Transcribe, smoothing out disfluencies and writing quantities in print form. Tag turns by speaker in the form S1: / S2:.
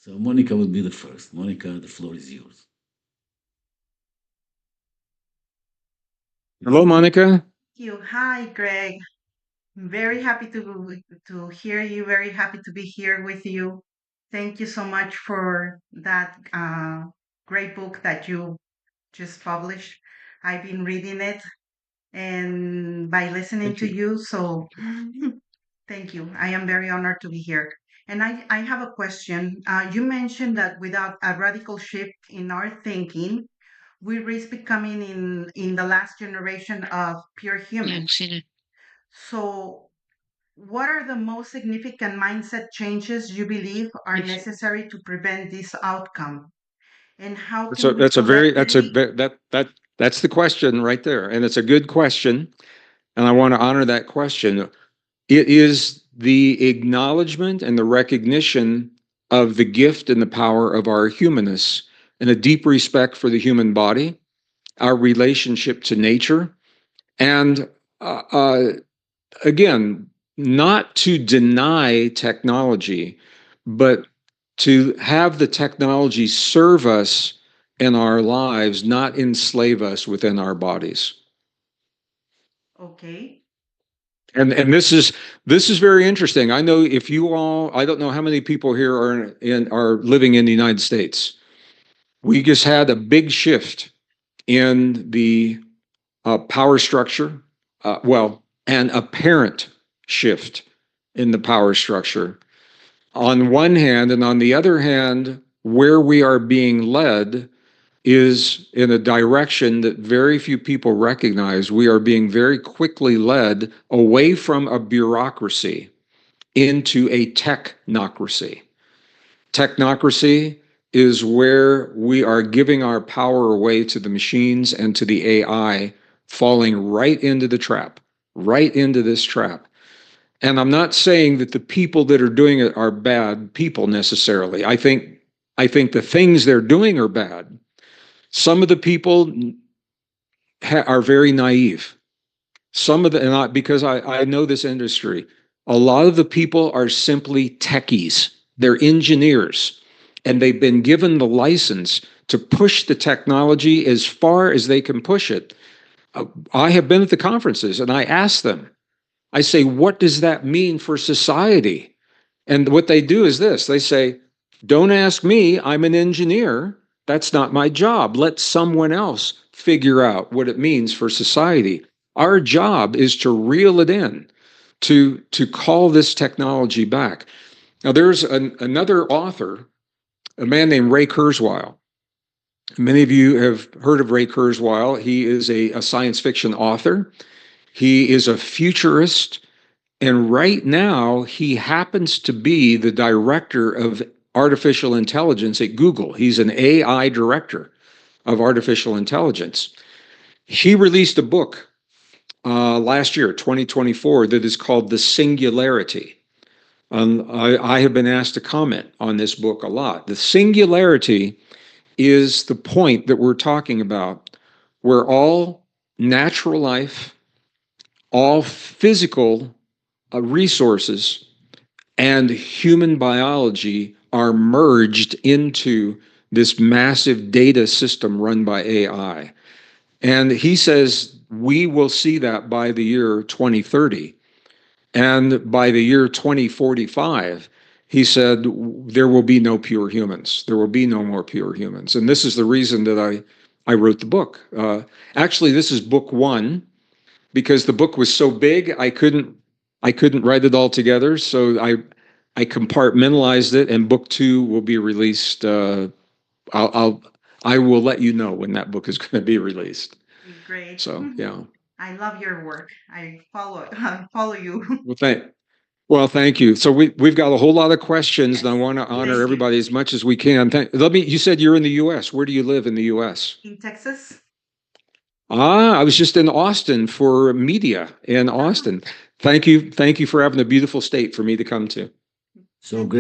S1: So Monica will be the first. Monica, the floor is yours.
S2: Hello, Monica.
S3: Thank you. Hi, Greg. Very happy to hear you. Very happy to be here with you. Thank you so much for that great book that you just published. I've been reading it and by listening
S2: Thank
S3: to
S2: you.
S3: you. So thank you. I am very honored to be here. And I have a question. You mentioned that without a radical shift in our thinking, we risk becoming in the last generation of pure humans. So, what are the most significant mindset changes you believe are necessary to prevent this outcome? And how
S2: That's a
S3: can we
S2: that's a very that's a
S3: collectively?
S2: ve- that's the question right there, and it's a good question, and I want to honor that question. It is the acknowledgement and the recognition of the gift and the power of our humanness, and a deep respect for the human body, our relationship to nature, and uh, uh, again, not to deny technology, but to have the technology serve us in our lives, not enslave us within our bodies.
S3: Okay.
S2: And this is very interesting. I know if you all, I don't know how many people here are living in the United States. We just had a big shift in the power structure. Well, an apparent shift in the power structure on one hand, and on the other hand, where we are being led is in a direction that very few people recognize. We are being very quickly led away from a bureaucracy into a technocracy. Technocracy is where we are giving our power away to the machines and to the AI, falling right into the trap, right into this trap. And I'm not saying that the people that are doing it are bad people necessarily. I think the things they're doing are bad. Some of the people are very naive. Some of the, and I, because I know this industry, a lot of the people are simply techies. They're engineers, and they've been given the license to push the technology as far as they can push it. I have been at the conferences and I ask them, I say, what does that mean for society? And what they do is this, they say, don't ask me, I'm an engineer. That's not my job. Let someone else figure out what it means for society. Our job is to reel it in, to call this technology back. Now, there's another author, a man named Ray Kurzweil. Many of you have heard of Ray Kurzweil. He is a science fiction author. He is a futurist. And right now, he happens to be the director of artificial intelligence at Google. He's an AI director of artificial intelligence. He released a book last year, 2024, that is called The Singularity. I have been asked to comment on this book a lot. The singularity is the point that we're talking about, where all natural life, all physical resources, and human biology are merged into this massive data system run by AI. And he says we will see that by the year 2030. And by the year 2045, he said there will be no pure humans. There will be no more pure humans. And this is the reason that I wrote the book. Actually, this is book one because the book was so big, I couldn't write it all together. So I compartmentalized it, and book two will be released. I will let you know when that book is going to be released.
S3: Great.
S2: So yeah.
S3: I love your work. I follow I follow you.
S2: Well, thank you. So we've got a whole lot of questions, and I
S3: Yes.
S2: want to honor
S3: Thank you.
S2: everybody as much as we can. Let me. You said you're in the U.S. Where do you live in the U.S.?
S3: In Texas?
S2: I was just in Austin for media in
S3: Ah,
S2: Austin. Thank you for having a beautiful state for me to come to.
S1: So
S3: thank
S1: great.